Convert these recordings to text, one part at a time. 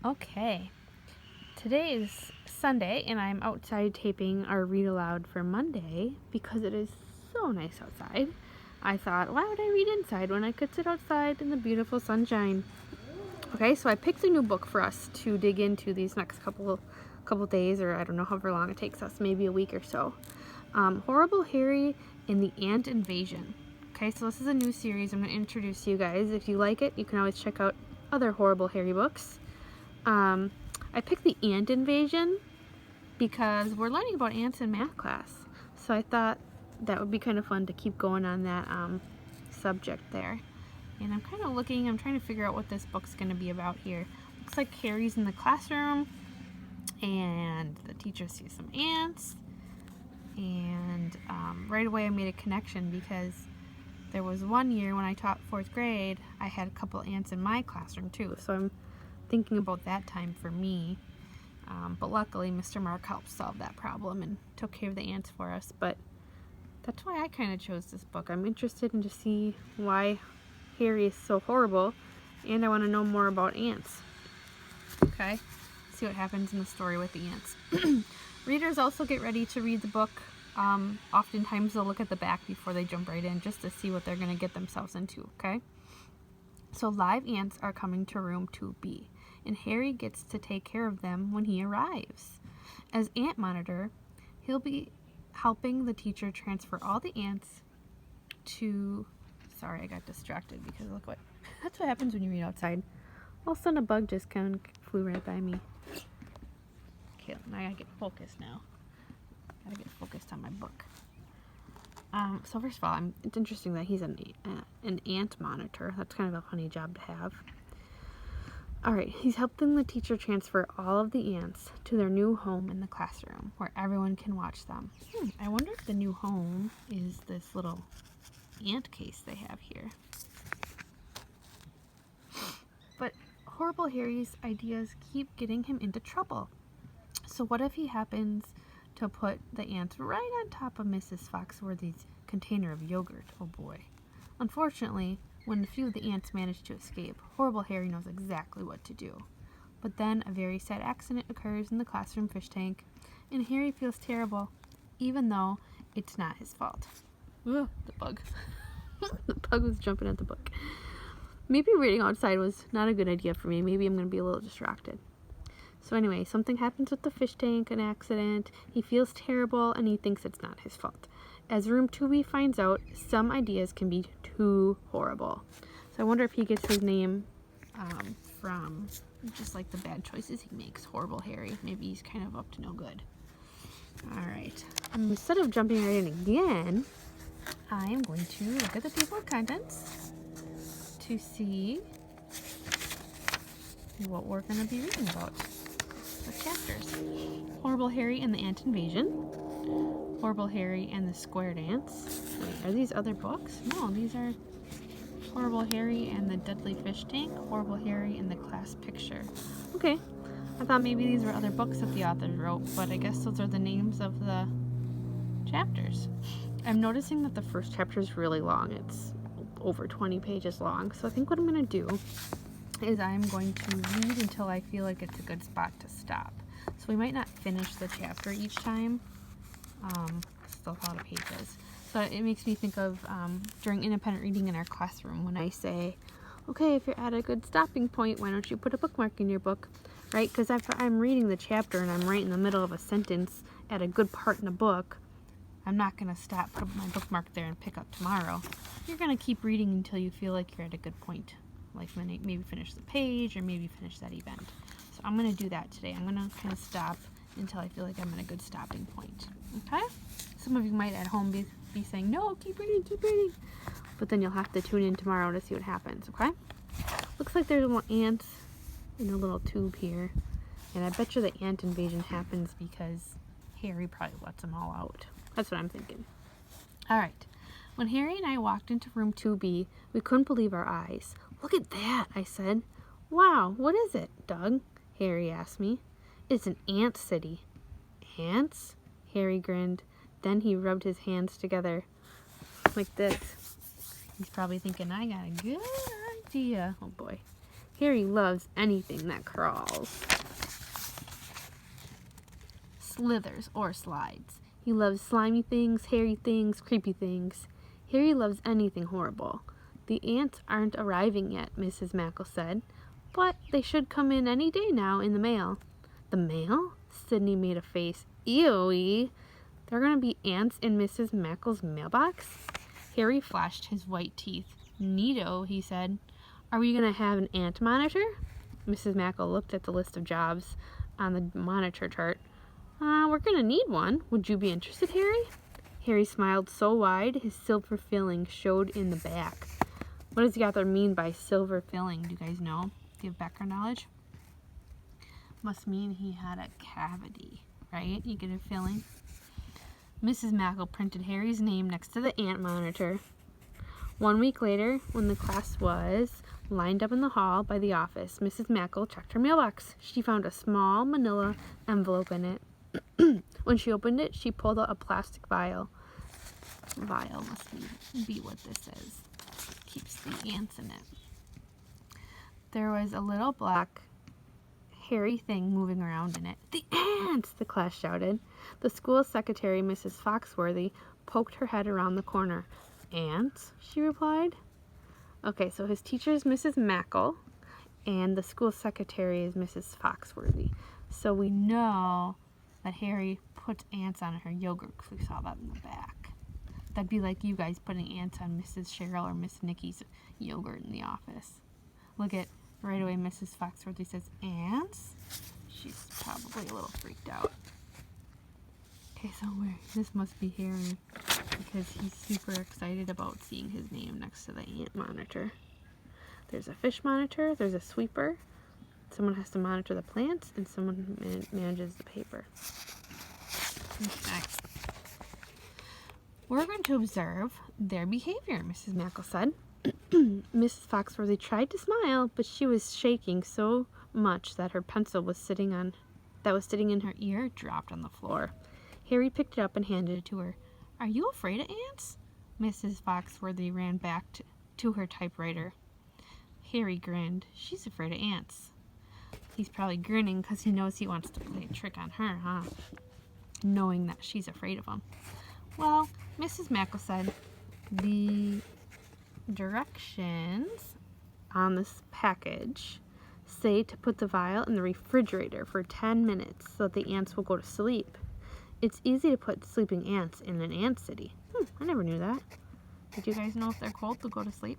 Okay, today is Sunday and I'm outside taping our read aloud for Monday because it is so nice outside. I thought, why would I read inside when I could sit outside in the beautiful sunshine? Okay, so I picked a new book for us to dig into these next couple days, or I don't know however long it takes us, maybe a week or so. Horrible Harry and the Ant Invasion. Okay, so this is a new series I'm going to introduce you guys. If you like it, you can always check out other Horrible Harry books. I picked the ant invasion because we're learning about ants in math class. So I thought that would be kind of fun to keep going on that subject there. And I'm trying to figure out what this book's going to be about here. Looks like Harry's in the classroom and the teacher sees some ants. And right away I made a connection because there was one year when I taught 4th grade, I had a couple ants in my classroom too. So I'm thinking about that time for me. But luckily Mr. Mark helped solve that problem and took care of the ants for us. But that's why I kind of chose this book. I'm interested in to see why Harry is so horrible, and I want to know more about ants. Okay, see what happens in the story with the ants. Readers also get ready to read the book. Oftentimes they'll look at the back before they jump right in just to see what they're going to get themselves into, okay? So live ants are coming to room 2B, and Harry gets to take care of them when he arrives. As ant monitor, he'll be helping the teacher transfer all the ants to... Sorry, I got distracted because look what... That's what happens when you read outside. All of a sudden a bug just kind of flew right by me. Okay, now I gotta get focused now. Gotta get focused on my book. So first of all, it's interesting that he's an ant monitor. That's kind of a funny job to have. Alright, he's helping the teacher transfer all of the ants to their new home in the classroom, where everyone can watch them. I wonder if the new home is this little ant case they have here. But Horrible Harry's ideas keep getting him into trouble. So what if he happens to put the ants right on top of Mrs. Foxworthy's container of yogurt? Oh boy. Unfortunately, when a few of the ants manage to escape, Horrible Harry knows exactly what to do. But then a very sad accident occurs in the classroom fish tank, and Harry feels terrible, even though it's not his fault. Ugh, the bug. The bug was jumping at the book. Maybe reading outside was not a good idea for me. Maybe I'm going to be a little distracted. So anyway, something happens with the fish tank, an accident. He feels terrible and he thinks it's not his fault. As room 2B finds out, some ideas can be too horrible. So I wonder if he gets his name from just like the bad choices he makes. Horrible Harry. Maybe he's kind of up to no good. Alright. Instead of jumping right in again, I am going to look at the table of contents to see what we're going to be reading about. The chapters. Horrible Harry and the Ant Invasion. Horrible Harry and the Squared Ants. Wait, are these other books? No, these are Horrible Harry and the Deadly Fish Tank. Horrible Harry and the Class Picture. Okay, I thought maybe these were other books that the authors wrote, but I guess those are the names of the chapters. I'm noticing that the first chapter is really long. It's over 20 pages long. So I think what I'm going to do is I'm going to read until I feel like it's a good spot to stop. So we might not finish the chapter each time. Still a lot of pages. So it makes me think of during independent reading in our classroom when I say, okay, if you're at a good stopping point, why don't you put a bookmark in your book, right? Because if I'm reading the chapter and I'm right in the middle of a sentence at a good part in the book, I'm not going to stop, put my bookmark there and pick up tomorrow. You're going to keep reading until you feel like you're at a good point. Like maybe finish the page or maybe finish that event. So I'm going to do that today. I'm going to kind of stop until I feel like I'm at a good stopping point. Okay? Some of you might at home be saying, no, keep reading. But then you'll have to tune in tomorrow to see what happens, okay? Looks like there's more ants in a little tube here. And I bet you the ant invasion happens because Harry probably lets them all out. That's what I'm thinking. Alright. When Harry and I walked into room 2B, we couldn't believe our eyes. Look at that, I said. Wow, what is it, Doug? Harry asked me. It's an ant city. Ants? Harry grinned. Then he rubbed his hands together like this. He's probably thinking, I got a good idea. Oh boy. Harry loves anything that crawls, slithers, or slides. He loves slimy things, hairy things, creepy things. Harry loves anything horrible. The ants aren't arriving yet, Mrs. Mackle said, but they should come in any day now in the mail. The mail? Sydney made a face. Ew-y. There are going to be ants in Mrs. Mackle's mailbox? Harry flashed his white teeth. Neato, he said. Are we going to have an ant monitor? Mrs. Mackle looked at the list of jobs on the monitor chart. We're going to need one. Would you be interested, Harry? Harry smiled so wide, his silver filling showed in the back. What does Yather mean by silver filling? Do you guys know? Do you have background knowledge? Must mean he had a cavity, right? You get a filling. Mrs. Mackle printed Harry's name next to the ant monitor. 1 week later, when the class was lined up in the hall by the office, Mrs. Mackle checked her mailbox. She found a small manila envelope in it. When she opened it, she pulled out a plastic vial. Vial must be what this is. Keeps the ants in it. There was a little black, hairy thing moving around in it. The ants! The class shouted. The school secretary, Mrs. Foxworthy, poked her head around the corner. Ants? She replied. Okay, so his teacher is Mrs. Mackle, and the school secretary is Mrs. Foxworthy. So we know that Harry put ants on her yogurt because we saw that in the back. That'd be like you guys putting ants on Mrs. Cheryl or Miss Nikki's yogurt in the office. Look at, right away Mrs. Foxworthy says, ants? She's probably a little freaked out. Okay, so this must be Harry because he's super excited about seeing his name next to the ant monitor. There's a fish monitor, there's a sweeper, someone has to monitor the plants, and someone manages the paper. Next. We're going to observe their behavior, Mrs. Mackle said. Mrs. Foxworthy tried to smile, but she was shaking so much that her pencil was sitting in her ear dropped on the floor. Harry picked it up and handed it to her. Are you afraid of ants? Mrs. Foxworthy ran back to her typewriter. Harry grinned. She's afraid of ants. He's probably grinning because he knows he wants to play a trick on her, huh? Knowing that she's afraid of him. Well, Mrs. Mackle said, the directions on this package say to put the vial in the refrigerator for 10 minutes so that the ants will go to sleep. It's easy to put sleeping ants in an ant city. I never knew that. Did you guys know if they're cold, they'll go to sleep?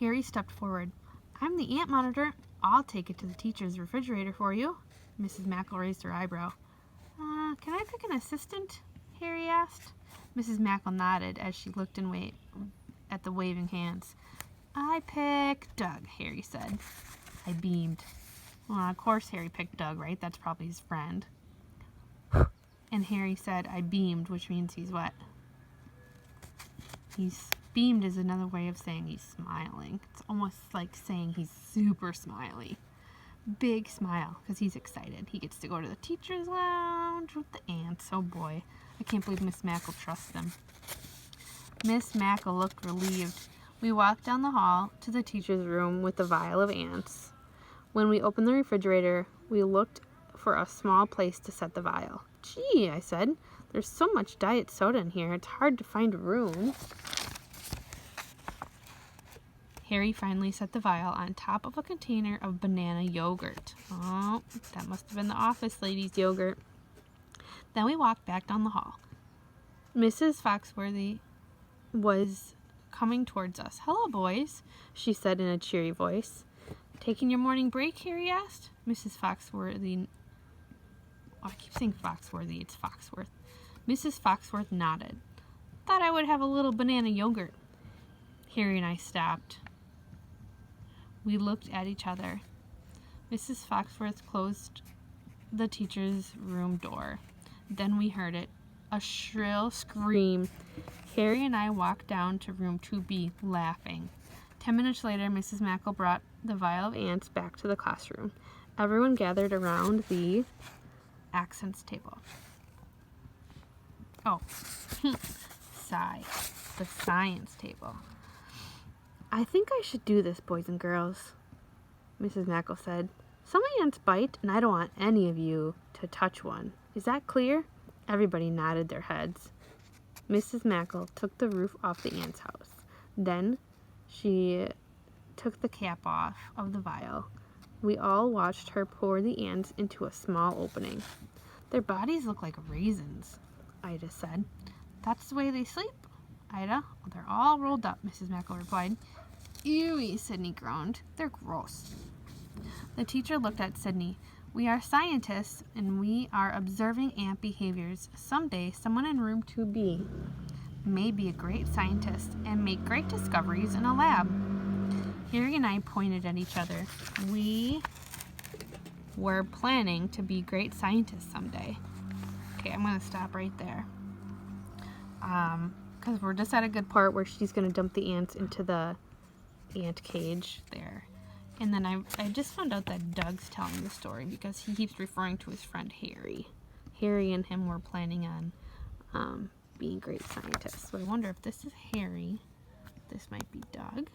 Harry stepped forward. I'm the ant monitor. I'll take it to the teacher's refrigerator for you. Mrs. Mackle raised her eyebrow. Can I pick an assistant? Harry asked. Mrs. Mackle nodded as she looked at the waving hands. I pick Doug, Harry said. I beamed. Well, of course Harry picked Doug, right? That's probably his friend. And Harry said, I beamed, which means he's what? He's beamed is another way of saying he's smiling. It's almost like saying he's super smiley. Big smile, because he's excited. He gets to go to the teacher's lounge with the ants. Oh boy, I can't believe Miss Mackle trusts them. Miss Mackle looked relieved. We walked down the hall to the teacher's room with the vial of ants. When we opened the refrigerator, we looked for a small place to set the vial. Gee, I said, there's so much diet soda in here, it's hard to find room. Harry finally set the vial on top of a container of banana yogurt. Oh, that must have been the office lady's yogurt. Then we walked back down the hall. Mrs. Foxworthy was coming towards us. Hello, boys, she said in a cheery voice. Taking your morning break? Harry asked. Mrs. Foxworthy... Oh, I keep saying Foxworthy. It's Foxworth. Mrs. Foxworth nodded. Thought I would have a little banana yogurt. Harry and I stopped. We looked at each other. Mrs. Foxworth closed the teacher's room door. Then we heard it. A shrill scream. Harry and I walked down to room 2B, laughing. 10 minutes later, Mrs. Mackle brought the vial of ants back to the classroom. Everyone gathered around the accents table. Oh, the science table. I think I should do this, boys and girls. Mrs. Mackle said. Some ants bite, and I don't want any of you to touch one. Is that clear? Everybody nodded their heads. Mrs. Mackle took the roof off the ant's house. Then she took the cap off of the vial. We all watched her pour the ants into a small opening. Their bodies look like raisins, Ida said. That's the way they sleep, Ida. They're all rolled up, Mrs. Mackle replied. Ewy, Sydney groaned. They're gross. The teacher looked at Sydney. We are scientists, and we are observing ant behaviors. Someday, someone in room 2B may be a great scientist and make great discoveries in a lab. Harry and I pointed at each other. We were planning to be great scientists someday. Okay, I'm going to stop right there. Because we're just at a good part where she's going to dump the ants into the ant cage there. And then I just found out that Doug's telling the story because he keeps referring to his friend Harry. Harry and him were planning on being great scientists. So I wonder if this is Harry. This might be Doug.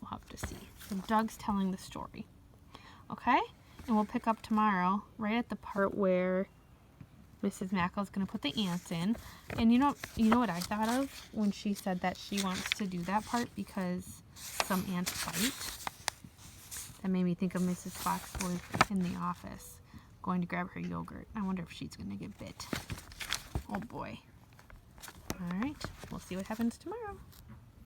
We'll have to see. So Doug's telling the story. Okay? And we'll pick up tomorrow right at the part where Mrs. Mackle's going to put the ants in. And you know what I thought of when she said that she wants to do that part because some ants bite? That made me think of Mrs. Foxworth in the office going to grab her yogurt. I wonder if she's going to get bit. Oh boy. All right, we'll see what happens tomorrow.